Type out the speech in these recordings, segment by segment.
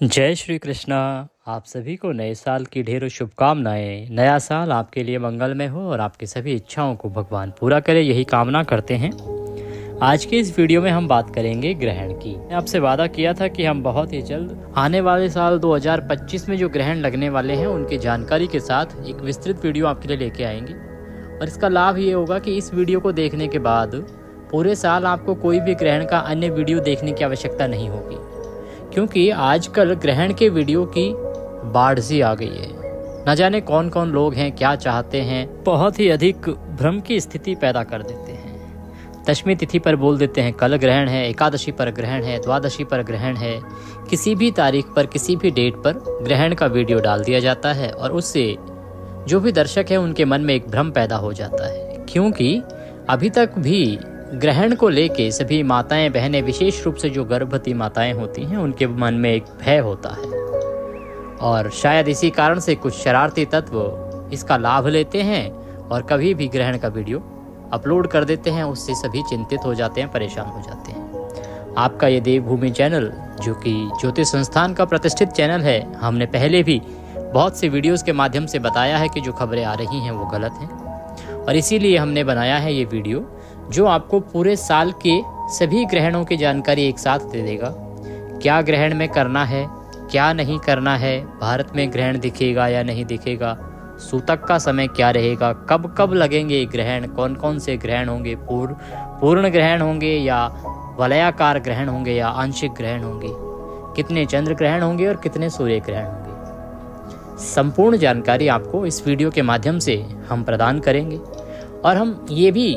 जय श्री कृष्णा। आप सभी को नए साल की ढेरों शुभकामनाएं। नया साल आपके लिए मंगलमय हो और आपकी सभी इच्छाओं को भगवान पूरा करे, यही कामना करते हैं। आज के इस वीडियो में हम बात करेंगे ग्रहण की। मैं आपसे वादा किया था कि हम बहुत ही जल्द आने वाले साल 2025 में जो ग्रहण लगने वाले हैं उनकी जानकारी के साथ एक विस्तृत वीडियो आपके लिए लेके आएंगे। और इसका लाभ ये होगा कि इस वीडियो को देखने के बाद पूरे साल आपको कोई भी ग्रहण का अन्य वीडियो देखने की आवश्यकता नहीं होगी, क्योंकि आजकल ग्रहण के वीडियो की बाढ़ सी आ गई है। न जाने कौन कौन लोग हैं, क्या चाहते हैं, बहुत ही अधिक भ्रम की स्थिति पैदा कर देते हैं। दशमी तिथि पर बोल देते हैं कल ग्रहण है, एकादशी पर ग्रहण है, द्वादशी पर ग्रहण है। किसी भी तारीख पर, किसी भी डेट पर ग्रहण का वीडियो डाल दिया जाता है और उससे जो भी दर्शक है उनके मन में एक भ्रम पैदा हो जाता है, क्योंकि अभी तक भी ग्रहण को लेके सभी माताएं बहनें, विशेष रूप से जो गर्भवती माताएं होती हैं, उनके मन में एक भय होता है। और शायद इसी कारण से कुछ शरारती तत्व इसका लाभ लेते हैं और कभी भी ग्रहण का वीडियो अपलोड कर देते हैं। उससे सभी चिंतित हो जाते हैं, परेशान हो जाते हैं। आपका ये देवभूमि चैनल, जो कि ज्योतिष संस्थान का प्रतिष्ठित चैनल है, हमने पहले भी बहुत से वीडियोस के माध्यम से बताया है कि जो खबरें आ रही हैं वो गलत हैं, और इसीलिए हमने बनाया है ये वीडियो जो आपको पूरे साल के सभी ग्रहणों की जानकारी एक साथ दे देगा। क्या ग्रहण में करना है, क्या नहीं करना है, भारत में ग्रहण दिखेगा या नहीं दिखेगा, सूतक का समय क्या रहेगा, कब कब लगेंगे ग्रहण, कौन कौन से ग्रहण होंगे, पूर्ण ग्रहण होंगे या वलयाकार ग्रहण होंगे या आंशिक ग्रहण होंगे, कितने चंद्र ग्रहण होंगे और कितने सूर्य ग्रहण होंगे। संपूर्ण जानकारी आपको इस वीडियो के माध्यम से हम प्रदान करेंगे। और हम ये भी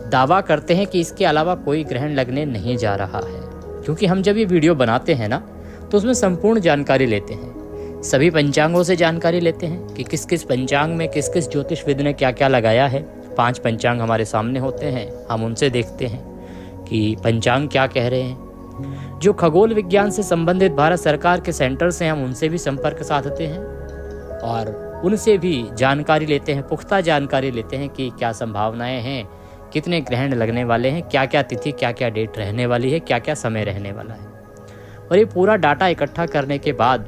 दावा करते हैं कि इसके अलावा कोई ग्रहण लगने नहीं जा रहा है, क्योंकि हम जब ये वीडियो बनाते हैं ना तो उसमें संपूर्ण जानकारी लेते हैं। सभी पंचांगों से जानकारी लेते हैं कि किस किस पंचांग में किस किस ज्योतिषविद ने क्या क्या लगाया है। 5 पंचांग हमारे सामने होते हैं, हम उनसे देखते हैं कि पंचांग क्या कह रहे हैं। जो खगोल विज्ञान से संबंधित भारत सरकार के सेंटर से, हम उनसे भी संपर्क साधते हैं और उनसे भी जानकारी लेते हैं, पुख्ता जानकारी लेते हैं कि क्या संभावनाएं हैं, कितने ग्रहण लगने वाले हैं, क्या क्या तिथि, क्या क्या डेट रहने वाली है, क्या क्या समय रहने वाला है। और ये पूरा डाटा इकट्ठा करने के बाद,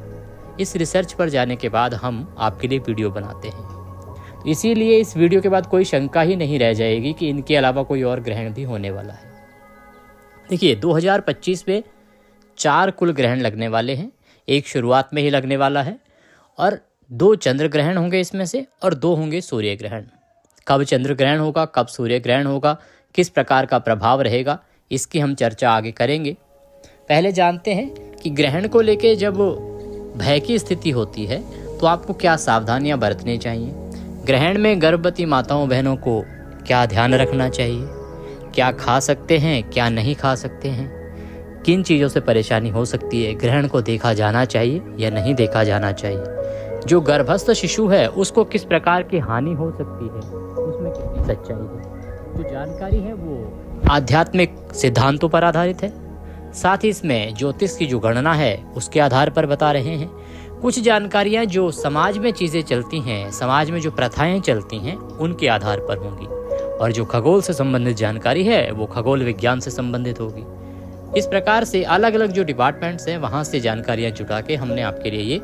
इस रिसर्च पर जाने के बाद हम आपके लिए वीडियो बनाते हैं। तो इसीलिए इस वीडियो के बाद कोई शंका ही नहीं रह जाएगी कि इनके अलावा कोई और ग्रहण भी होने वाला है। देखिए, 2025 में 4 कुल ग्रहण लगने वाले हैं। एक शुरुआत में ही लगने वाला है और 2 चंद्र ग्रहण होंगे इसमें से और 2 होंगे सूर्य ग्रहण। कब चंद्र ग्रहण होगा, कब सूर्य ग्रहण होगा, किस प्रकार का प्रभाव रहेगा, इसकी हम चर्चा आगे करेंगे। पहले जानते हैं कि ग्रहण को लेके जब भय की स्थिति होती है तो आपको क्या सावधानियां बरतनी चाहिए। ग्रहण में गर्भवती माताओं बहनों को क्या ध्यान रखना चाहिए, क्या खा सकते हैं, क्या नहीं खा सकते हैं, किन चीज़ों से परेशानी हो सकती है, ग्रहण को देखा जाना चाहिए या नहीं देखा जाना चाहिए। जो गर्भस्थ शिशु है उसको किस प्रकार की हानि हो सकती है, उसमें कितनी सच्चाई है। जो जानकारी है वो आध्यात्मिक सिद्धांतों पर आधारित है, साथ ही इसमें ज्योतिष की जो गणना है उसके आधार पर बता रहे हैं। कुछ जानकारियां जो समाज में चीज़ें चलती हैं, समाज में जो प्रथाएं चलती हैं, उनके आधार पर होंगी। और जो खगोल से संबंधित जानकारी है वो खगोल विज्ञान से संबंधित होगी। इस प्रकार से अलग अलग जो डिपार्टमेंट्स हैं वहाँ से जानकारियाँ जुटा के हमने आपके लिए ये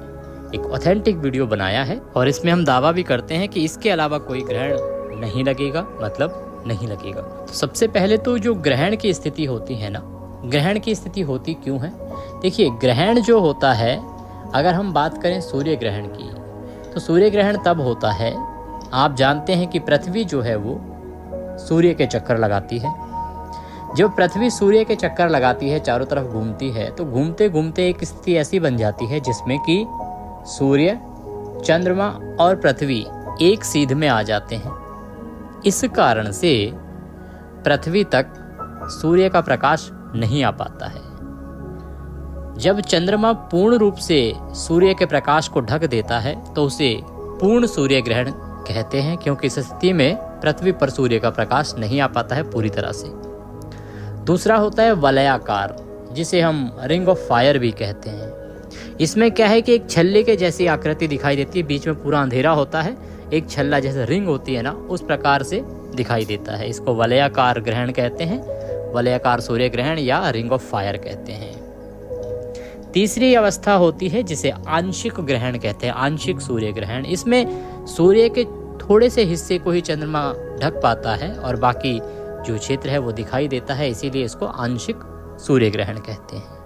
एक ऑथेंटिक वीडियो बनाया है। और इसमें हम दावा भी करते हैं कि इसके अलावा कोई ग्रहण नहीं लगेगा, मतलब नहीं लगेगा। तो सबसे पहले तो जो ग्रहण की स्थिति होती है ना, ग्रहण की स्थिति होती क्यों है। देखिए, ग्रहण जो होता है, अगर हम बात करें सूर्य ग्रहण की, तो सूर्य ग्रहण तब होता है, आप जानते हैं कि पृथ्वी जो है वो सूर्य के चक्कर लगाती है। जब पृथ्वी सूर्य के चक्कर लगाती है, चारों तरफ घूमती है, तो घूमते घूमते एक स्थिति ऐसी बन जाती है जिसमें कि सूर्य, चंद्रमा और पृथ्वी एक सीध में आ जाते हैं। इस कारण से पृथ्वी तक सूर्य का प्रकाश नहीं आ पाता है। जब चंद्रमा पूर्ण रूप से सूर्य के प्रकाश को ढक देता है तो उसे पूर्ण सूर्य ग्रहण कहते हैं, क्योंकि इस स्थिति में पृथ्वी पर सूर्य का प्रकाश नहीं आ पाता है पूरी तरह से। दूसरा होता है वलयाकार, जिसे हम रिंग ऑफ फायर भी कहते हैं। इसमें क्या है कि एक छल्ले के जैसी आकृति दिखाई देती है, बीच में पूरा अंधेरा होता है, एक छल्ला जैसे रिंग होती है ना, उस प्रकार से दिखाई देता है। इसको वलयाकार ग्रहण कहते हैं, वलयाकार सूर्य ग्रहण या रिंग ऑफ फायर कहते हैं। तीसरी अवस्था होती है जिसे आंशिक ग्रहण कहते हैं, आंशिक सूर्य ग्रहण। इसमें सूर्य के थोड़े से हिस्से को ही चंद्रमा ढक पाता है और बाकी जो क्षेत्र है वो दिखाई देता है, इसीलिए इसको आंशिक सूर्य ग्रहण कहते हैं।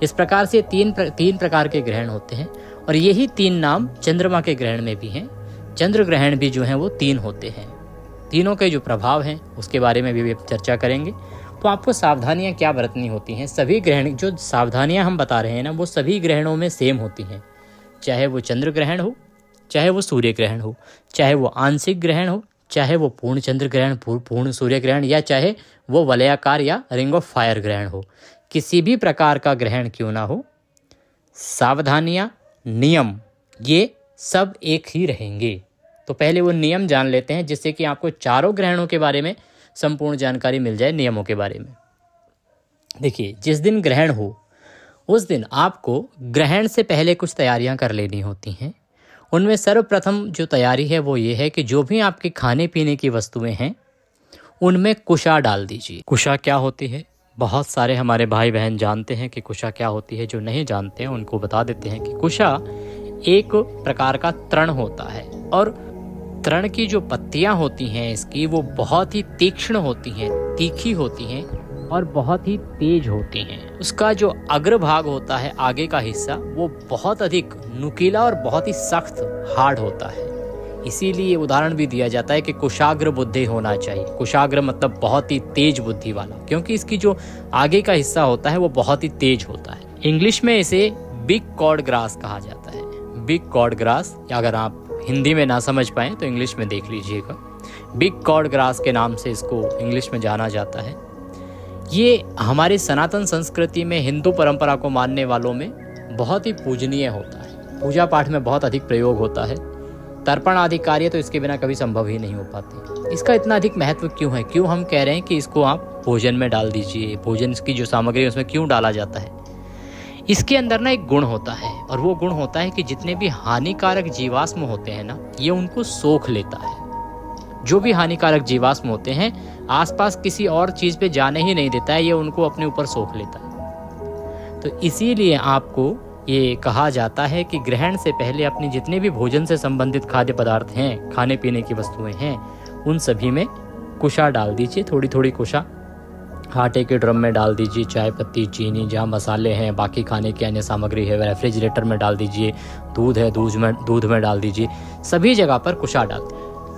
इस प्रकार से तीन प्रकार के ग्रहण होते हैं और यही 3 नाम चंद्रमा के ग्रहण में भी हैं। चंद्र ग्रहण भी जो हैं वो 3 होते हैं। तीनों के जो प्रभाव हैं उसके बारे में भी चर्चा करेंगे। तो आपको सावधानियां क्या बरतनी होती हैं। सभी ग्रहण जो सावधानियां हम बता रहे हैं ना, वो सभी ग्रहणों में सेम होती हैं, चाहे वो चंद्र ग्रहण हो, चाहे वो सूर्य ग्रहण हो, चाहे वो आंशिक ग्रहण हो, चाहे वो पूर्ण चंद्र ग्रहण, पूर्ण सूर्य ग्रहण, या चाहे वो वलयाकार या रिंग ऑफ फायर ग्रहण हो। किसी भी प्रकार का ग्रहण क्यों ना हो, सावधानियां, नियम, ये सब एक ही रहेंगे। तो पहले वो नियम जान लेते हैं जिससे कि आपको चारों ग्रहणों के बारे में संपूर्ण जानकारी मिल जाए, नियमों के बारे में। देखिए, जिस दिन ग्रहण हो उस दिन आपको ग्रहण से पहले कुछ तैयारियां कर लेनी होती हैं। उनमें सर्वप्रथम जो तैयारी है वो ये है कि जो भी आपके खाने पीने की वस्तुएं हैं उनमें कुशा डाल दीजिए। कुशा क्या होती है, बहुत सारे हमारे भाई बहन जानते हैं कि कुशा क्या होती है। जो नहीं जानते हैं उनको बता देते हैं कि कुशा एक प्रकार का तृण होता है और तृण की जो पत्तियां होती हैं इसकी, वो बहुत ही तीक्ष्ण होती हैं, तीखी होती हैं और बहुत ही तेज होती हैं। उसका जो अग्रभाग होता है, आगे का हिस्सा, वो बहुत अधिक नुकीला और बहुत ही सख्त हार्ड होता है। इसीलिए उदाहरण भी दिया जाता है कि कुशाग्र बुद्धि होना चाहिए। कुशाग्र मतलब बहुत ही तेज बुद्धि वाला, क्योंकि इसकी जो आगे का हिस्सा होता है वो बहुत ही तेज होता है। इंग्लिश में इसे बिग कॉर्ड ग्रास कहा जाता है। बिग कॉर्ड ग्रास, अगर आप हिंदी में ना समझ पाएं तो इंग्लिश में देख लीजिएगा। बिग कॉर्ड ग्रास के नाम से इसको इंग्लिश में जाना जाता है। ये हमारे सनातन संस्कृति में, हिंदू परंपरा को मानने वालों में बहुत ही पूजनीय होता है। पूजा पाठ में बहुत अधिक प्रयोग होता है। तर्पण आदि कार्य तो इसके बिना कभी संभव ही नहीं हो पाते। इसका इतना अधिक महत्व क्यों है, क्यों हम कह रहे हैं कि इसको आप भोजन में डाल दीजिए, भोजन की जो सामग्री है उसमें क्यों डाला जाता है। इसके अंदर ना एक गुण होता है और वो गुण होता है कि जितने भी हानिकारक जीवाश्म होते हैं ना, ये उनको सोख लेता है। जो भी हानिकारक जीवाश्म होते हैं आसपास किसी और चीज पे जाने ही नहीं देता है, ये उनको अपने ऊपर सोख लेता है। तो इसीलिए आपको ये कहा जाता है कि ग्रहण से पहले अपने जितने भी भोजन से संबंधित खाद्य पदार्थ हैं, खाने पीने की वस्तुएं हैं, उन सभी में कुशा डाल दीजिए। थोड़ी थोड़ी कुशा आटे के ड्रम में डाल दीजिए, चाय पत्ती, चीनी, जहाँ मसाले हैं, बाकी खाने की अन्य सामग्री है, रेफ्रिजरेटर में डाल दीजिए, दूध है दूध में डाल दीजिए, सभी जगह पर कुशा डाल।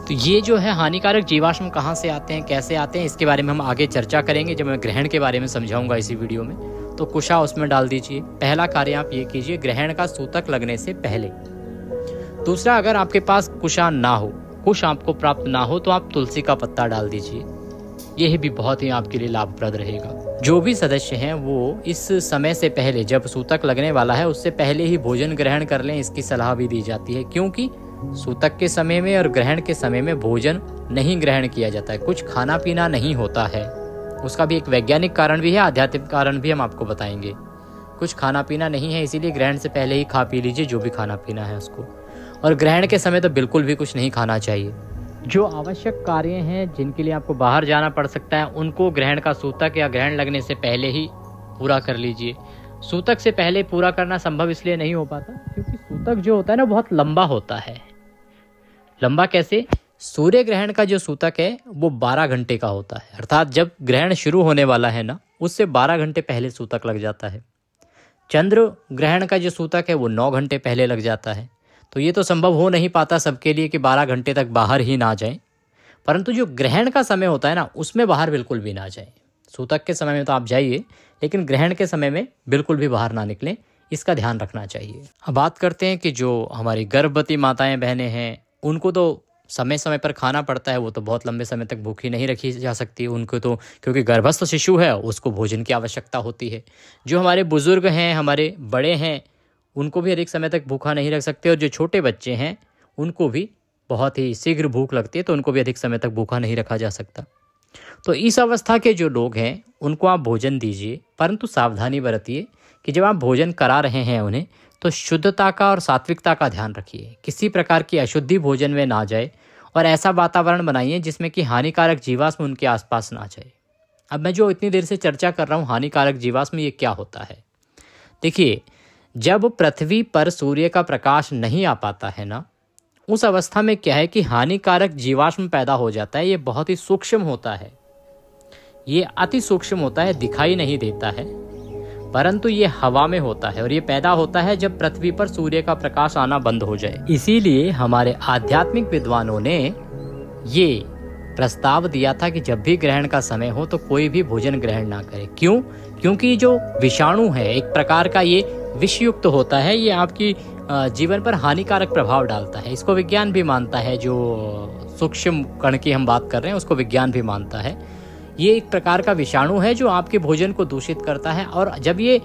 तो ये जो है हानिकारक जीवाश्म कहाँ से आते हैं, कैसे आते हैं, इसके बारे में हम आगे चर्चा करेंगे जब मैं ग्रहण के बारे में समझाऊंगा इसी वीडियो में। तो कुशा उसमें डाल दीजिए। पहला कार्य आप ये कीजिए ग्रहण का सूतक लगने से पहले। दूसरा, अगर आपके पास कुशा ना हो, कुश आपको प्राप्त ना हो, तो आप तुलसी का पत्ता डाल दीजिए। यह भी बहुत ही आपके लिए लाभप्रद रहेगा। जो भी सदस्य हैं वो इस समय से पहले, जब सूतक लगने वाला है उससे पहले ही भोजन ग्रहण कर लें, इसकी सलाह भी दी जाती है। क्योंकि सूतक के समय में और ग्रहण के समय में भोजन नहीं ग्रहण किया जाता है, कुछ खाना पीना नहीं होता है। उसका भी एक वैज्ञानिक कारण भी है, आध्यात्मिक कारण भी हम आपको बताएंगे। कुछ खाना पीना नहीं है, इसीलिए ग्रहण से पहले ही खा पी लीजिए जो भी खाना पीना है उसको। और ग्रहण के समय तो बिल्कुल भी कुछ नहीं खाना चाहिए। जो आवश्यक कार्य हैं जिनके लिए आपको बाहर जाना पड़ सकता है, उनको ग्रहण का सूतक या ग्रहण लगने से पहले ही पूरा कर लीजिए। सूतक से पहले पूरा करना संभव इसलिए नहीं हो पाता क्योंकि सूतक जो होता है ना बहुत लंबा होता है। लंबा कैसे? सूर्य ग्रहण का जो सूतक है वो 12 घंटे का होता है, अर्थात जब ग्रहण शुरू होने वाला है ना, उससे 12 घंटे पहले सूतक लग जाता है। चंद्र ग्रहण का जो सूतक है वो 9 घंटे पहले लग जाता है। तो ये तो संभव हो नहीं पाता सबके लिए कि 12 घंटे तक बाहर ही ना जाएं, परंतु जो ग्रहण का समय होता है ना, उसमें बाहर बिल्कुल भी ना जाएं। सूतक के समय में तो आप जाइए, लेकिन ग्रहण के समय में बिल्कुल भी बाहर ना निकलें, इसका ध्यान रखना चाहिए। अब बात करते हैं कि जो हमारी गर्भवती माताएं बहनें हैं, उनको तो समय समय पर खाना पड़ता है। वो तो बहुत लंबे समय तक भूखी नहीं रखी जा सकती उनको, तो क्योंकि गर्भस्थ शिशु है उसको भोजन की आवश्यकता होती है। जो हमारे बुजुर्ग हैं, हमारे बड़े हैं, उनको भी अधिक समय तक भूखा नहीं रख सकते। और जो छोटे बच्चे हैं उनको भी बहुत ही शीघ्र भूख लगती है, तो उनको भी अधिक समय तक भूखा नहीं रखा जा सकता। तो इस अवस्था के जो लोग हैं उनको आप भोजन दीजिए, परंतु सावधानी बरतिए कि जब आप भोजन करा रहे हैं उन्हें, तो शुद्धता का और सात्विकता का ध्यान रखिए। किसी प्रकार की अशुद्धि भोजन में ना जाए और ऐसा वातावरण बनाइए जिसमें कि हानिकारक जीवाश्म उनके आसपास ना जाए। अब मैं जो इतनी देर से चर्चा कर रहा हूँ हानिकारक जीवाश्म, ये क्या होता है? देखिए, जब पृथ्वी पर सूर्य का प्रकाश नहीं आ पाता है ना, उस अवस्था में क्या है कि हानिकारक जीवाश्म पैदा हो जाता है। ये बहुत ही सूक्ष्म होता है, ये अति सूक्ष्म होता है, दिखाई नहीं देता है, परंतु ये हवा में होता है और ये पैदा होता है जब पृथ्वी पर सूर्य का प्रकाश आना बंद हो जाए। इसीलिए हमारे आध्यात्मिक विद्वानों ने ये प्रस्ताव दिया था कि जब भी ग्रहण का समय हो तो कोई भी भोजन ग्रहण ना करे। क्यों? क्योंकि जो विषाणु है एक प्रकार का ये विषयुक्त होता है, ये आपकी जीवन पर हानिकारक प्रभाव डालता है। इसको विज्ञान भी मानता है, जो सूक्ष्म कण की हम बात कर रहे हैं उसको विज्ञान भी मानता है। ये एक प्रकार का विषाणु है जो आपके भोजन को दूषित करता है, और जब ये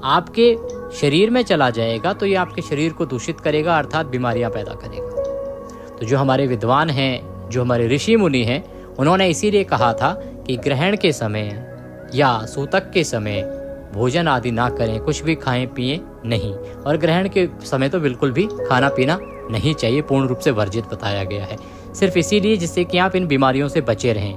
आपके शरीर में चला जाएगा तो ये आपके शरीर को दूषित करेगा, अर्थात बीमारियां पैदा करेगा। तो जो हमारे विद्वान हैं, जो हमारे ऋषि मुनि हैं, उन्होंने इसीलिए कहा था कि ग्रहण के समय या सूतक के समय भोजन आदि ना करें, कुछ भी खाएं पिएं नहीं, और ग्रहण के समय तो बिल्कुल भी खाना पीना नहीं चाहिए, पूर्ण रूप से वर्जित बताया गया है। सिर्फ इसीलिए जिससे कि आप इन बीमारियों से बचे रहें,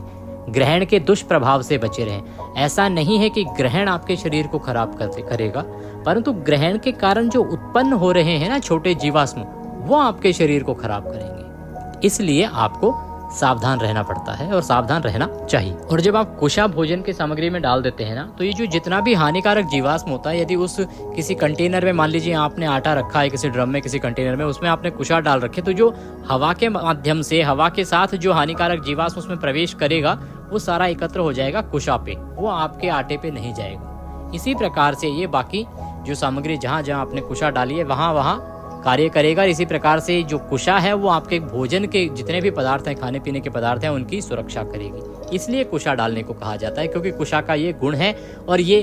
ग्रहण के दुष्प्रभाव से बचे रहें। ऐसा नहीं है कि ग्रहण आपके शरीर को खराब करेगा, परंतु ग्रहण के कारण जो उत्पन्न हो रहे हैं ना छोटे जीवाश्म, वो आपके शरीर को खराब करेंगे। इसलिए आपको सावधान रहना पड़ता है और सावधान रहना चाहिए। और जब आप कुशा भोजन की सामग्री में डाल देते हैं ना, तो ये जो जितना भी हानिकारक जीवाश्म होता है, यदि उस किसी कंटेनर में, मान लीजिए आपने आटा रखा है किसी ड्रम में, किसी कंटेनर में, उसमें आपने कुशा डाल रखे, तो जो हवा के माध्यम से, हवा के साथ जो हानिकारक जीवाश्म उसमें प्रवेश करेगा वो सारा एकत्र हो जाएगा कुशा पे, वो आपके आटे पे नहीं जाएगा। इसी प्रकार से ये बाकी जो सामग्री जहाँ जहाँ आपने कुशा डाली है वहाँ वहाँ कार्य करेगा। इसी प्रकार से जो कुशा है वो आपके भोजन के जितने भी पदार्थ हैं, खाने पीने के पदार्थ हैं, उनकी सुरक्षा करेगी। इसलिए कुशा डालने को कहा जाता है, क्योंकि कुशा का ये गुण है, और ये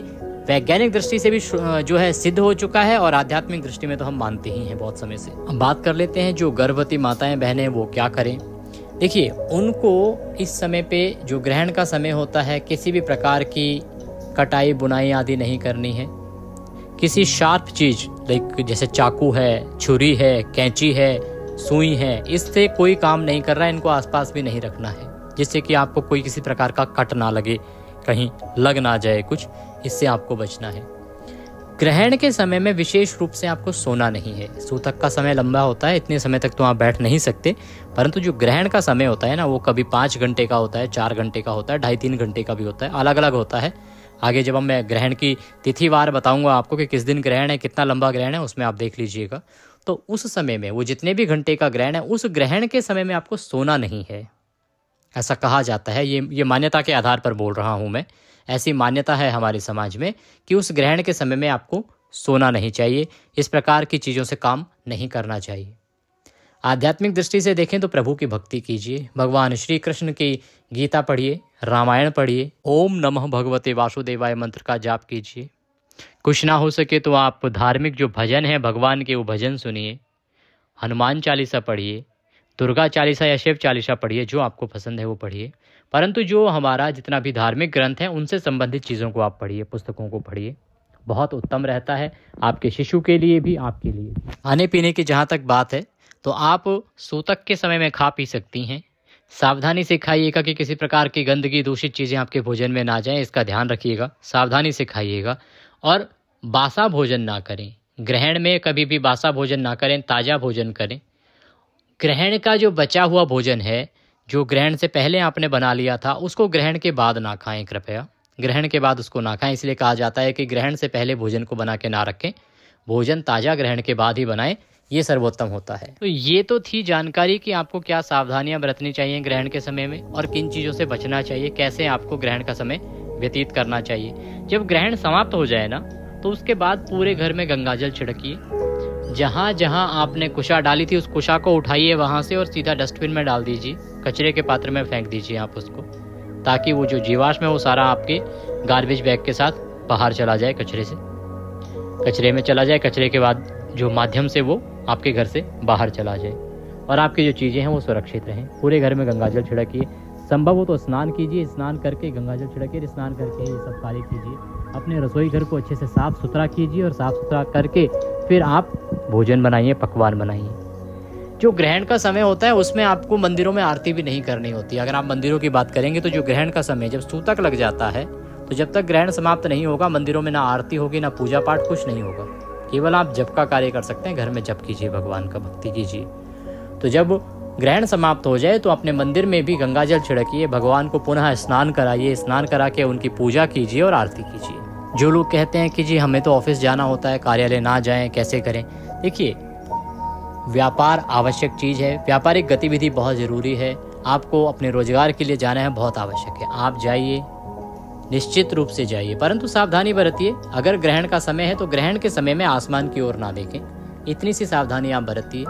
वैज्ञानिक दृष्टि से भी जो है सिद्ध हो चुका है, और आध्यात्मिक दृष्टि में तो हम मानते ही हैं बहुत समय से। अब बात कर लेते हैं जो गर्भवती माताएं बहनें वो क्या करें। देखिए, उनको इस समय पे जो ग्रहण का समय होता है, किसी भी प्रकार की कटाई बुनाई आदि नहीं करनी है। किसी शार्प चीज लाइक जैसे चाकू है, छुरी है, कैंची है, सुई है, इससे कोई काम नहीं कर रहा है, इनको आसपास भी नहीं रखना है, जिससे कि आपको कोई किसी प्रकार का कट ना लगे, कहीं लग ना जाए कुछ, इससे आपको बचना है। ग्रहण के समय में विशेष रूप से आपको सोना नहीं है। सूतक का समय लंबा होता है, इतने समय तक तो आप बैठ नहीं सकते, परंतु जो ग्रहण का समय होता है ना, वो कभी 5 घंटे का होता है, 4 घंटे का होता है, 2.5-3 घंटे का भी होता है, अलग अलग होता है। आगे जब मैं ग्रहण की तिथिवार बताऊंगा आपको कि किस दिन ग्रहण है, कितना लंबा ग्रहण है, उसमें आप देख लीजिएगा। तो उस समय में वो जितने भी घंटे का ग्रहण है, उस ग्रहण के समय में आपको सोना नहीं है, ऐसा कहा जाता है। ये मान्यता के आधार पर बोल रहा हूँ मैं, ऐसी मान्यता है हमारे समाज में कि उस ग्रहण के समय में आपको सोना नहीं चाहिए, इस प्रकार की चीज़ों से काम नहीं करना चाहिए। आध्यात्मिक दृष्टि से देखें तो प्रभु की भक्ति कीजिए, भगवान श्री कृष्ण की गीता पढ़िए, रामायण पढ़िए, ओम नमः भगवते वासुदेवाय मंत्र का जाप कीजिए। कुछ ना हो सके तो आप धार्मिक जो भजन है भगवान के, वो भजन सुनिए, हनुमान चालीसा पढ़िए, दुर्गा चालीसा या शिव चालीसा पढ़िए, जो आपको पसंद है वो पढ़िए। परंतु जो हमारा जितना भी धार्मिक ग्रंथ है उनसे संबंधित चीज़ों को आप पढ़िए, पुस्तकों को पढ़िए, बहुत उत्तम रहता है आपके शिशु के लिए भी, आपके लिए भी। खाने पीने की जहाँ तक बात है तो आप सूतक के समय में खा पी सकती हैं। सावधानी से खाइएगा कि किसी प्रकार की गंदगी, दूषित चीज़ें आपके भोजन में ना जाएं, इसका ध्यान रखिएगा। सावधानी से खाइएगा और बासा भोजन ना करें। ग्रहण में कभी भी बासा भोजन ना करें, ताज़ा भोजन करें। ग्रहण का जो बचा हुआ भोजन है, जो ग्रहण से पहले आपने बना लिया था, उसको ग्रहण के बाद ना खाएं, कृपया ग्रहण के बाद उसको ना खाएं। इसलिए कहा जाता है कि ग्रहण से पहले भोजन को बना के ना रखें, भोजन ताज़ा ग्रहण के बाद ही बनाएं, ये सर्वोत्तम होता है। तो ये तो थी जानकारी कि आपको क्या सावधानियां बरतनी चाहिए ग्रहण के समय में और किन चीज़ों से बचना चाहिए, कैसे आपको ग्रहण का समय व्यतीत करना चाहिए। जब ग्रहण समाप्त हो जाए ना, तो उसके बाद पूरे घर में गंगाजल छिड़किए। जहाँ जहाँ आपने कुशा डाली थी उस कुशा को उठाइए वहाँ से और सीधा डस्टबिन में डाल दीजिए, कचरे के पात्र में फेंक दीजिए आप उसको, ताकि वो जो जीवाश्म है वो सारा आपके गार्बेज बैग के साथ बाहर चला जाए, कचरे में चला जाए। कचरे के बाद जो माध्यम से वो आपके घर से बाहर चला जाए और आपकी जो चीज़ें हैं वो सुरक्षित रहें। पूरे घर में गंगाजल छिड़किए, संभव हो तो स्नान कीजिए, स्नान करके गंगाजल छिड़किए, स्नान करके ये सब कार्य कीजिए। अपने रसोई घर को अच्छे से साफ़ सुथरा कीजिए और साफ़ सुथरा करके फिर आप भोजन बनाइए, पकवान बनाइए। जो ग्रहण का समय होता है उसमें आपको मंदिरों में आरती भी नहीं करनी होती। अगर आप मंदिरों की बात करेंगे तो जो ग्रहण का समय जब सूतक लग जाता है, तो जब तक ग्रहण समाप्त नहीं होगा मंदिरों में ना आरती होगी, ना पूजा पाठ, कुछ नहीं होगा। केवल आप जप का कार्य कर सकते हैं, घर में जप कीजिए, भगवान का भक्ति कीजिए। तो जब ग्रहण समाप्त हो जाए तो अपने मंदिर में भी गंगा जल छिड़किए, भगवान को पुनः स्नान कराइए, स्नान करा के उनकी पूजा कीजिए और आरती कीजिए। जो लोग कहते हैं कि जी हमें तो ऑफिस जाना होता है, कार्यालय ना जाएं, कैसे करें? देखिए, व्यापार आवश्यक चीज़ है, व्यापारिक गतिविधि बहुत ज़रूरी है, आपको अपने रोजगार के लिए जाना है, बहुत आवश्यक है। आप जाइए, निश्चित रूप से जाइए, परंतु सावधानी बरतिए। अगर ग्रहण का समय है तो ग्रहण के समय में आसमान की ओर ना देखें, इतनी सी सावधानी आप बरतिए।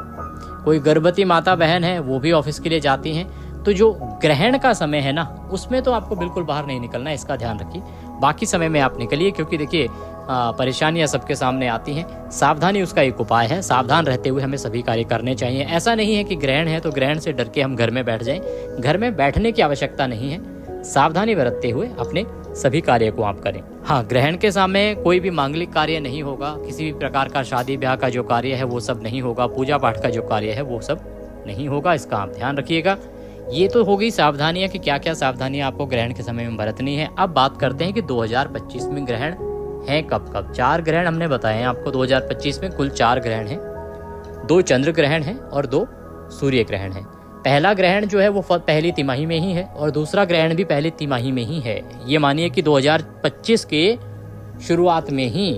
कोई गर्भवती माता बहन है, वो भी ऑफिस के लिए जाती हैं, तो जो ग्रहण का समय है ना, उसमें तो आपको बिल्कुल बाहर नहीं निकलना है, इसका ध्यान रखिए। बाकी समय में आप निकलिए, क्योंकि देखिए परेशानियां सबके सामने आती हैं। सावधानी उसका एक उपाय है, सावधान रहते हुए हमें सभी कार्य करने चाहिए। ऐसा नहीं है कि ग्रहण है तो ग्रहण से डर के हम घर में बैठ जाएं, घर में बैठने की आवश्यकता नहीं है। सावधानी बरतते हुए अपने सभी कार्य को आप करें। हाँ, ग्रहण के समय कोई भी मांगलिक कार्य नहीं होगा, किसी भी प्रकार का शादी ब्याह का जो कार्य है वो सब नहीं होगा, पूजा पाठ का जो कार्य है वो सब नहीं होगा, इसका आप ध्यान रखिएगा। ये तो होगी सावधानियां कि क्या क्या सावधानियां आपको ग्रहण के समय में बरतनी है। अब बात करते हैं कि 2025 में ग्रहण है कब कब। 4 ग्रहण हमने बताए हैं आपको 2025 में, कुल 4 ग्रहण हैं। 2 चंद्र ग्रहण हैं और 2 सूर्य ग्रहण हैं। पहला ग्रहण जो है वो पहली तिमाही में ही है और दूसरा ग्रहण भी पहली तिमाही में ही है। ये मानिए कि 2025 के शुरुआत में ही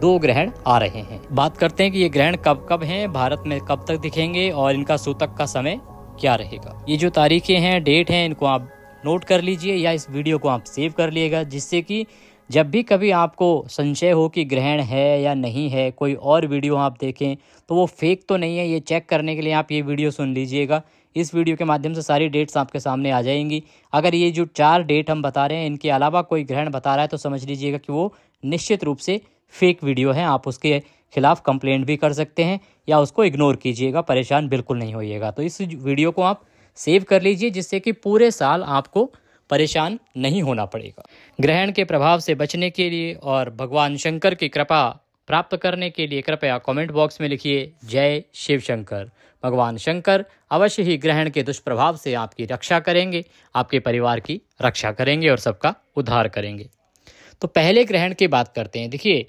2 ग्रहण आ रहे हैं। बात करते हैं कि ये ग्रहण कब कब हैं, भारत में कब तक दिखेंगे और इनका सूतक का समय क्या रहेगा। ये जो तारीखें हैं, डेट हैं, इनको आप नोट कर लीजिए या इस वीडियो को आप सेव कर लीजिएगा, जिससे कि जब भी कभी आपको संशय हो कि ग्रहण है या नहीं है, कोई और वीडियो आप देखें तो वो फेक तो नहीं है, ये चेक करने के लिए आप ये वीडियो सुन लीजिएगा। इस वीडियो के माध्यम से सारी डेट्स आपके सामने आ जाएंगी। अगर ये जो 4 डेट हम बता रहे हैं इनके अलावा कोई ग्रहण बता रहा है तो समझ लीजिएगा कि वो निश्चित रूप से फेक वीडियो है। आप उसके खिलाफ कंप्लेंट भी कर सकते हैं या उसको इग्नोर कीजिएगा, परेशान बिल्कुल नहीं होइएगा। तो इस वीडियो को आप सेव कर लीजिए, जिससे कि पूरे साल आपको परेशान नहीं होना पड़ेगा। ग्रहण के प्रभाव से बचने के लिए और भगवान शंकर की कृपा प्राप्त करने के लिए कृपया कमेंट बॉक्स में लिखिए जय शिव शंकर। भगवान शंकर अवश्य ही ग्रहण के दुष्प्रभाव से आपकी रक्षा करेंगे, आपके परिवार की रक्षा करेंगे और सबका उद्धार करेंगे। तो पहले ग्रहण की बात करते हैं। देखिए,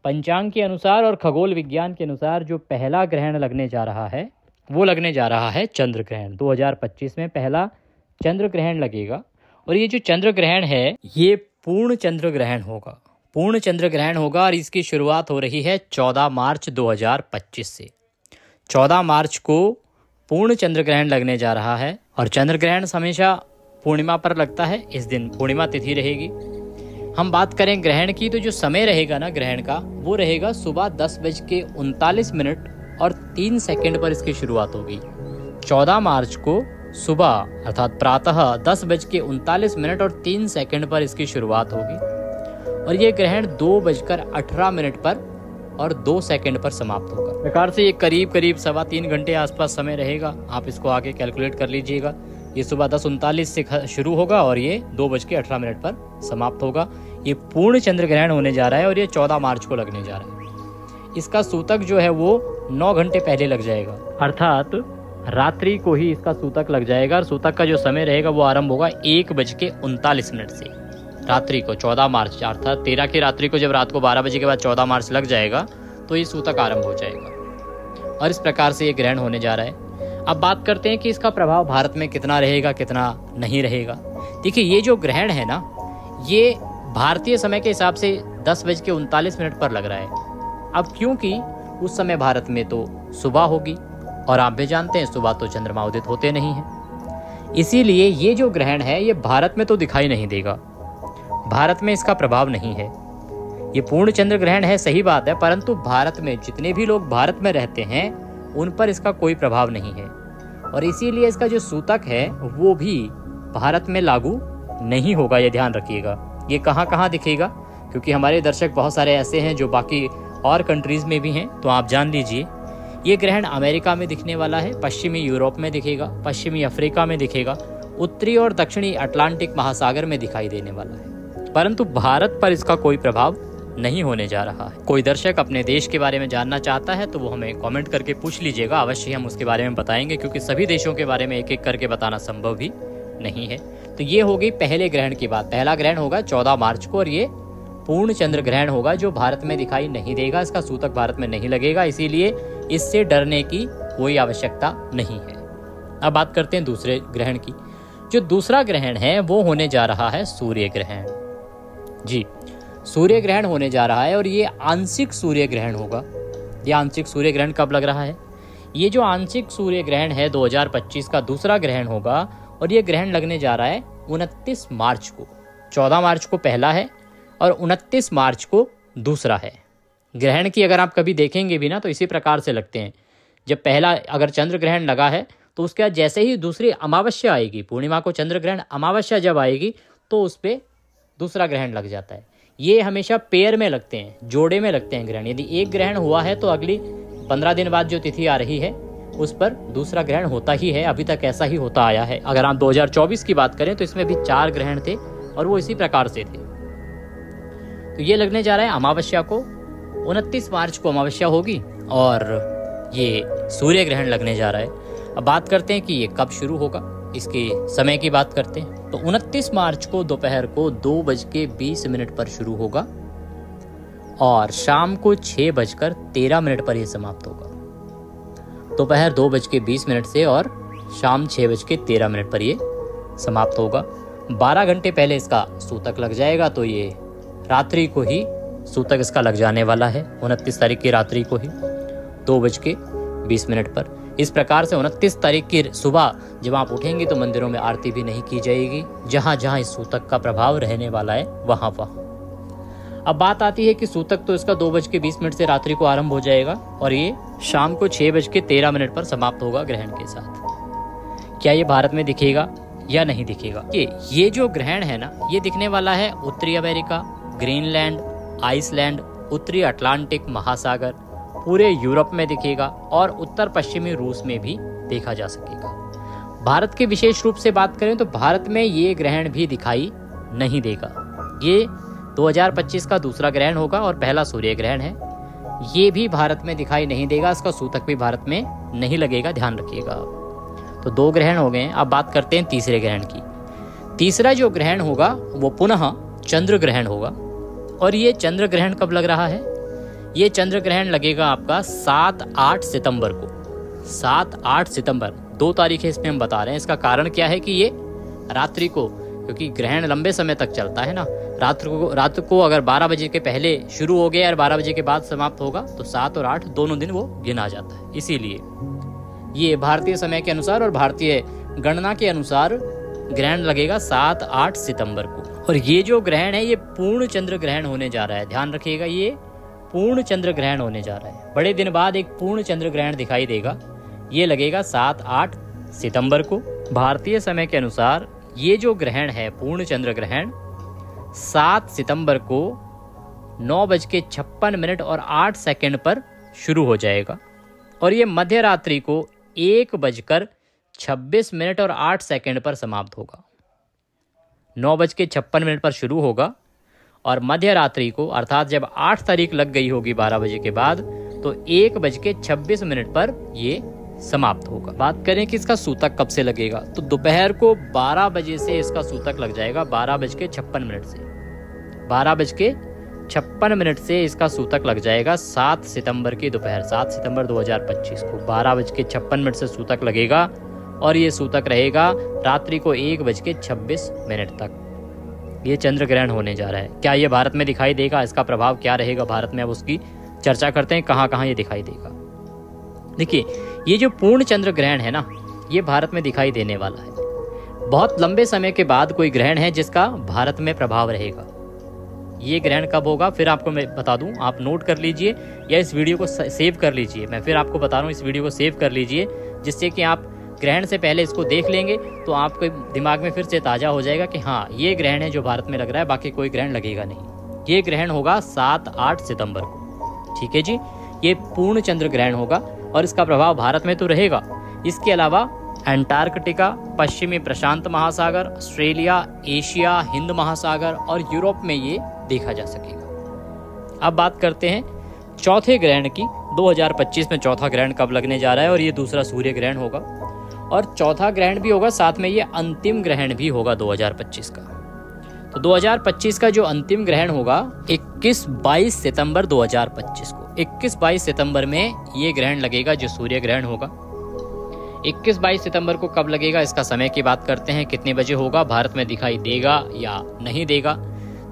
पंचांग के अनुसार और खगोल विज्ञान के अनुसार जो पहला ग्रहण लगने जा रहा है वो लगने जा रहा है चंद्र ग्रहण। 2025 में पहला चंद्र ग्रहण लगेगा और ये जो चंद्र ग्रहण है ये पूर्ण चंद्र ग्रहण होगा। पूर्ण चंद्र ग्रहण होगा और इसकी शुरुआत हो रही है 14 मार्च 2025 से। 14 मार्च को पूर्ण चंद्र ग्रहण लगने जा रहा है और चंद्र ग्रहण हमेशा पूर्णिमा पर लगता है। इस दिन पूर्णिमा तिथि रहेगी। हम बात करें ग्रहण की तो जो समय रहेगा ना ग्रहण का, वो रहेगा सुबह 10:39 और 3 सेकंड पर इसकी शुरुआत होगी। 14 मार्च को सुबह अर्थात प्रातः 10:39 और 3 सेकंड पर इसकी शुरुआत होगी और ये ग्रहण 2:18 पर और 2 सेकंड पर समाप्त होगा। प्रकार से ये करीब 3.25 घंटे आसपास समय रहेगा। आप इसको आगे कैलकुलेट कर लीजिएगा। ये सुबह 10:39 से शुरू होगा और ये 2:18 पर समाप्त होगा। ये पूर्ण चंद्र ग्रहण होने जा रहा है और ये 14 मार्च को लगने जा रहा है। इसका सूतक जो है वो 9 घंटे पहले लग जाएगा, अर्थात रात्रि को ही इसका सूतक लग जाएगा और सूतक का जो समय रहेगा वो आरंभ होगा 1:39 से रात्रि को। 14 मार्च अर्थात 13 की रात्रि को जब रात को 12 बजे के बाद 14 मार्च लग जाएगा तो ये सूतक आरंभ हो जाएगा और इस प्रकार से ये ग्रहण होने जा रहा है। अब बात करते हैं कि इसका प्रभाव भारत में कितना रहेगा, कितना नहीं रहेगा। देखिए, ये जो ग्रहण है ना, ये भारतीय समय के हिसाब से 10:39 पर लग रहा है। अब क्योंकि उस समय भारत में तो सुबह होगी और आप भी जानते हैं सुबह तो चंद्रमा उदित होते नहीं हैं, इसीलिए ये जो ग्रहण है ये भारत में तो दिखाई नहीं देगा, भारत में इसका प्रभाव नहीं है। ये पूर्ण चंद्र ग्रहण है, सही बात है, परंतु भारत में जितने भी लोग भारत में रहते हैं उन पर इसका कोई प्रभाव नहीं है और इसीलिए इसका जो सूतक है वो भी भारत में लागू नहीं होगा। ये ध्यान रखिएगा। ये कहाँ कहाँ दिखेगा, क्योंकि हमारे दर्शक बहुत सारे ऐसे हैं जो बाकी और कंट्रीज में भी हैं, तो आप जान लीजिए ये ग्रहण अमेरिका में दिखने वाला है, पश्चिमी यूरोप में दिखेगा, पश्चिमी अफ्रीका में दिखेगा, उत्तरी और दक्षिणी अटलांटिक महासागर में दिखाई देने वाला है, परंतु भारत पर इसका कोई प्रभाव नहीं होने जा रहा है। कोई दर्शक अपने देश के बारे में जानना चाहता है तो वो हमें कमेंट करके पूछ लीजिएगा, अवश्य हम उसके बारे में बताएंगे, क्योंकि सभी देशों के बारे में एक एक करके बताना संभव भी नहीं है। तो ये हो गई पहले ग्रहण की बात। पहला ग्रहण होगा 14 मार्च को और ये पूर्ण चंद्र ग्रहण होगा जो भारत में दिखाई नहीं देगा, इसका सूतक भारत में नहीं लगेगा, इसीलिए इससे डरने की कोई आवश्यकता नहीं है। अब बात करते हैं दूसरे ग्रहण की। जो दूसरा ग्रहण है वो होने जा रहा है सूर्य ग्रहण। जी, सूर्य ग्रहण होने जा रहा है और ये आंशिक सूर्य ग्रहण होगा। ये आंशिक सूर्य ग्रहण कब लग रहा है? ये जो आंशिक सूर्य ग्रहण है 2025 का दूसरा ग्रहण होगा और ये ग्रहण लगने जा रहा है 29 मार्च को। 14 मार्च को पहला है और 29 मार्च को दूसरा है। ग्रहण की अगर आप कभी देखेंगे भी ना तो इसी प्रकार से लगते हैं। जब पहला अगर चंद्र ग्रहण लगा है तो उसके बाद जैसे ही दूसरी अमावस्या आएगी, पूर्णिमा को चंद्र ग्रहण, अमावस्या जब आएगी तो उस पर दूसरा ग्रहण लग जाता है। ये हमेशा पेयर में लगते हैं, जोड़े में लगते हैं ग्रहण। यदि एक ग्रहण हुआ है तो अगली 15 दिन बाद जो तिथि आ रही है उस पर दूसरा ग्रहण होता ही है। अभी तक ऐसा ही होता आया है। अगर आप 2024 की बात करें तो इसमें भी 4 ग्रहण थे और वो इसी प्रकार से थे। तो ये लगने जा रहा है अमावस्या को, 29 मार्च को अमावस्या होगी और ये सूर्य ग्रहण लगने जा रहा है। अब बात करते हैं कि ये कब शुरू होगा, इसके समय की बात करते हैं। तो 29 मार्च को दोपहर को 2:20 पर शुरू होगा और शाम को 6:13 पर यह समाप्त होगा। दोपहर 2:20 से और शाम 6:13 पर यह समाप्त होगा। 12 घंटे पहले इसका सूतक लग जाएगा, तो ये रात्रि को ही सूतक इसका लग जाने वाला है। 29 तारीख की रात्रि को ही 2:20 पर। इस प्रकार से 29 तारीख की सुबह जब आप उठेंगे तो मंदिरों में आरती भी नहीं की जाएगी। जहाँ जहाँ इस सूतक का प्रभाव रहने वाला है वहाँ वहाँ। अब बात आती है कि सूतक तो इसका 2:20 से रात्रि को आरंभ हो जाएगा और ये शाम को 6:13 पर समाप्त होगा ग्रहण के साथ। क्या ये भारत में दिखेगा या नहीं दिखेगा? ये जो ग्रहण है ना, ये दिखने वाला है उत्तरी अमेरिका, ग्रीनलैंड, आइसलैंड, उत्तरी अटलांटिक महासागर, पूरे यूरोप में दिखेगा और उत्तर पश्चिमी रूस में भी देखा जा सकेगा। भारत के विशेष रूप से बात करें तो भारत में ये ग्रहण भी दिखाई नहीं देगा। ये 2025 का दूसरा ग्रहण होगा और पहला सूर्य ग्रहण है। ये भी भारत में दिखाई नहीं देगा, इसका सूतक भी भारत में नहीं लगेगा, ध्यान रखिएगा। तो 2 ग्रहण हो गए। अब बात करते हैं तीसरे ग्रहण की। तीसरा जो ग्रहण होगा वो पुनः चंद्र ग्रहण होगा और ये चंद्र ग्रहण कब लग रहा है? ये चंद्र ग्रहण लगेगा आपका 7-8 सितंबर को। 7-8 सितंबर 2 तारीखें इसमें हम बता रहे हैं। इसका कारण क्या है कि ये रात्रि को, क्योंकि ग्रहण लंबे समय तक चलता है ना, रात को अगर 12 बजे के पहले शुरू हो गया और 12 बजे के बाद समाप्त होगा तो 7 और 8 दोनों दिन वो गिना जाता है। इसीलिए ये भारतीय समय के अनुसार और भारतीय गणना के अनुसार ग्रहण लगेगा 7-8 सितंबर को। और ये जो ग्रहण है ये पूर्ण चंद्र ग्रहण होने जा रहा है, ध्यान रखिएगा। ये पूर्ण चंद्र ग्रहण होने जा रहा है। बड़े दिन बाद एक पूर्ण चंद्र ग्रहण दिखाई देगा। ये लगेगा 7-8 सितंबर को भारतीय समय के अनुसार। ये जो ग्रहण है पूर्ण चंद्र ग्रहण 7 सितंबर को 9:56 और 8 सेकंड पर शुरू हो जाएगा और ये मध्य रात्रि को 1:26 और 8 सेकंड पर समाप्त होगा। 9:56 पर शुरू होगा और मध्य रात्रि को, अर्थात जब 8 तारीख लग गई होगी 12 बजे के बाद, तो 1:26 पर ये समाप्त होगा। बात करें कि इसका सूतक कब से लगेगा, तो दोपहर को 12 बजे से इसका सूतक लग जाएगा। 12:56 से 12:56 से इसका सूतक लग जाएगा 7 सितंबर की दोपहर, 7 सितंबर 2025 को 12:56 से सूतक लगेगा और ये सूतक रहेगा रात्रि को 1:26 तक। ये चंद्र ग्रहण होने जा रहा है। क्या ये भारत में दिखाई देगा? इसका प्रभाव क्या रहेगा भारत में? अब उसकी चर्चा करते हैं, कहाँ कहाँ ये दिखाई देगा। देखिए, ये जो पूर्ण चंद्र ग्रहण है ना, ये भारत में दिखाई देने वाला है। बहुत लंबे समय के बाद कोई ग्रहण है जिसका भारत में प्रभाव रहेगा। ये ग्रहण कब होगा फिर आपको मैं बता दूं, आप नोट कर लीजिए या इस वीडियो को सेव कर लीजिए। मैं फिर आपको बता रहा हूँ, इस वीडियो को सेव कर लीजिए, जिससे कि आप ग्रहण से पहले इसको देख लेंगे तो आपके दिमाग में फिर से ताज़ा हो जाएगा कि हाँ, ये ग्रहण है जो भारत में लग रहा है, बाकी कोई ग्रहण लगेगा नहीं। ये ग्रहण होगा 7-8 सितंबर को। ठीक है जी, ये पूर्ण चंद्र ग्रहण होगा और इसका प्रभाव भारत में तो रहेगा। इसके अलावा अंटार्कटिका, पश्चिमी प्रशांत महासागर, ऑस्ट्रेलिया, एशिया, हिंद महासागर और यूरोप में ये देखा जा सकेगा। अब बात करते हैं चौथे ग्रहण की। 2025 में चौथा ग्रहण कब लगने जा रहा है और ये दूसरा सूर्य ग्रहण होगा और चौथा ग्रहण भी होगा, साथ में ये अंतिम ग्रहण भी होगा 2025 का। तो 2025 का जो अंतिम ग्रहण होगा 21-22 सितंबर 2025 को, 21-22 सितंबर में ये ग्रहण लगेगा जो सूर्य ग्रहण होगा। 21-22 सितंबर को कब लगेगा इसका समय की बात करते हैं, कितने बजे होगा, भारत में दिखाई देगा या नहीं देगा।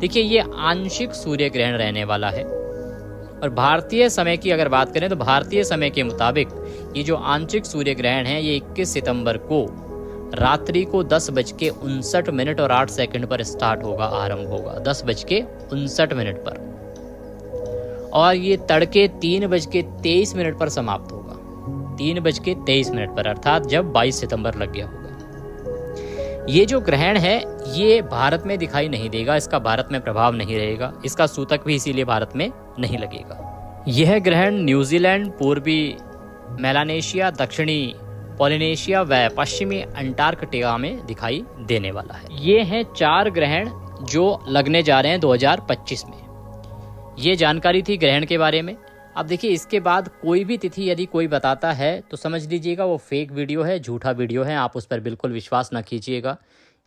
देखिए ये आंशिक सूर्य ग्रहण रहने वाला है और भारतीय समय की अगर बात करें तो भारतीय समय के मुताबिक ये जो आंशिक सूर्य ग्रहण है ये 21 सितंबर को रात्रि को 10:59 और 8 सेकंड पर स्टार्ट होगा, आरंभ होगा 10:59 पर और ये तड़के 3:23 पर समाप्त होगा, 3:23 पर, अर्थात जब 22 सितंबर लग गया होगा। ये जो ग्रहण है ये भारत में दिखाई नहीं देगा, इसका भारत में प्रभाव नहीं रहेगा, इसका सूतक भी इसीलिए भारत में नहीं लगेगा। यह ग्रहण न्यूजीलैंड, पूर्वी मेलानेशिया, दक्षिणी पोलिनेशिया व पश्चिमी अंटार्कटिका में दिखाई देने वाला है। ये हैं 4 ग्रहण जो लगने जा रहे हैं 2025 में। ये जानकारी थी ग्रहण के बारे में। अब देखिए इसके बाद कोई भी तिथि यदि कोई बताता है तो समझ लीजिएगा वो फेक वीडियो है, झूठा वीडियो है, आप उस पर बिल्कुल विश्वास न कीजिएगा।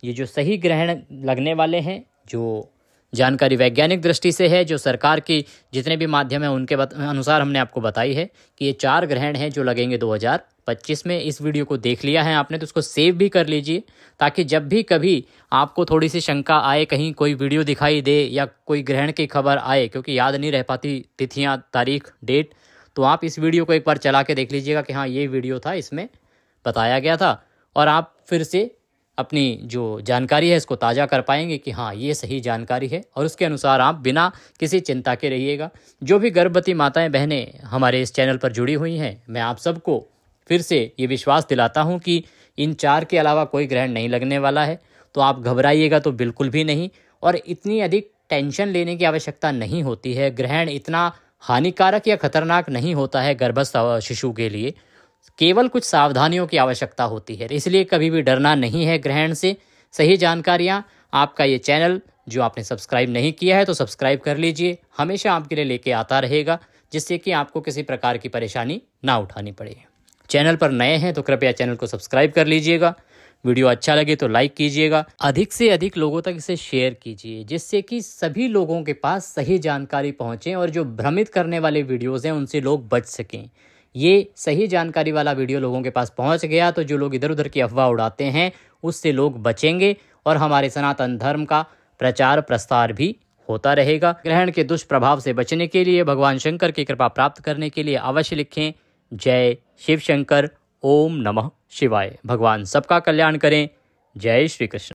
ये जो सही ग्रहण लगने वाले हैं, जो जानकारी वैज्ञानिक दृष्टि से है, जो सरकार की जितने भी माध्यम हैं उनके अनुसार हमने आपको बताई है कि ये 4 ग्रहण हैं जो लगेंगे 2025 में। इस वीडियो को देख लिया है आपने तो उसको सेव भी कर लीजिए, ताकि जब भी कभी आपको थोड़ी सी शंका आए, कहीं कोई वीडियो दिखाई दे या कोई ग्रहण की खबर आए, क्योंकि याद नहीं रह पाती तिथियां, तारीख, डेट, तो आप इस वीडियो को एक बार चला के देख लीजिएगा कि हाँ ये वीडियो था, इसमें बताया गया था, और आप फिर से अपनी जो जानकारी है इसको ताज़ा कर पाएंगे कि हाँ ये सही जानकारी है, और उसके अनुसार आप बिना किसी चिंता के रहिएगा। जो भी गर्भवती माताएं बहनें हमारे इस चैनल पर जुड़ी हुई हैं, मैं आप सबको फिर से ये विश्वास दिलाता हूँ कि इन 4 के अलावा कोई ग्रहण नहीं लगने वाला है, तो आप घबराइएगा तो बिल्कुल भी नहीं, और इतनी अधिक टेंशन लेने की आवश्यकता नहीं होती है। ग्रहण इतना हानिकारक या खतरनाक नहीं होता है गर्भस्थ शिशु के लिए, केवल कुछ सावधानियों की आवश्यकता होती है, इसलिए कभी भी डरना नहीं है ग्रहण से। सही जानकारियाँ आपका ये चैनल जो आपने सब्सक्राइब नहीं किया है तो सब्सक्राइब कर लीजिए, हमेशा आपके लिए लेके आता रहेगा, जिससे कि आपको किसी प्रकार की परेशानी ना उठानी पड़े। चैनल पर नए हैं तो कृपया चैनल को सब्सक्राइब कर लीजिएगा, वीडियो अच्छा लगे तो लाइक कीजिएगा, अधिक से अधिक लोगों तक इसे शेयर कीजिए, जिससे कि सभी लोगों के पास सही जानकारी पहुंचे और जो भ्रमित करने वाले वीडियोज़ हैं उनसे लोग बच सकें। ये सही जानकारी वाला वीडियो लोगों के पास पहुंच गया तो जो लोग इधर उधर की अफवाह उड़ाते हैं उससे लोग बचेंगे और हमारे सनातन धर्म का प्रचार प्रसार भी होता रहेगा। ग्रहण के दुष्प्रभाव से बचने के लिए, भगवान शंकर की कृपा प्राप्त करने के लिए अवश्य लिखें जय शिव शंकर, ओम नमः शिवाय। भगवान सबका कल्याण करें। जय श्री कृष्ण।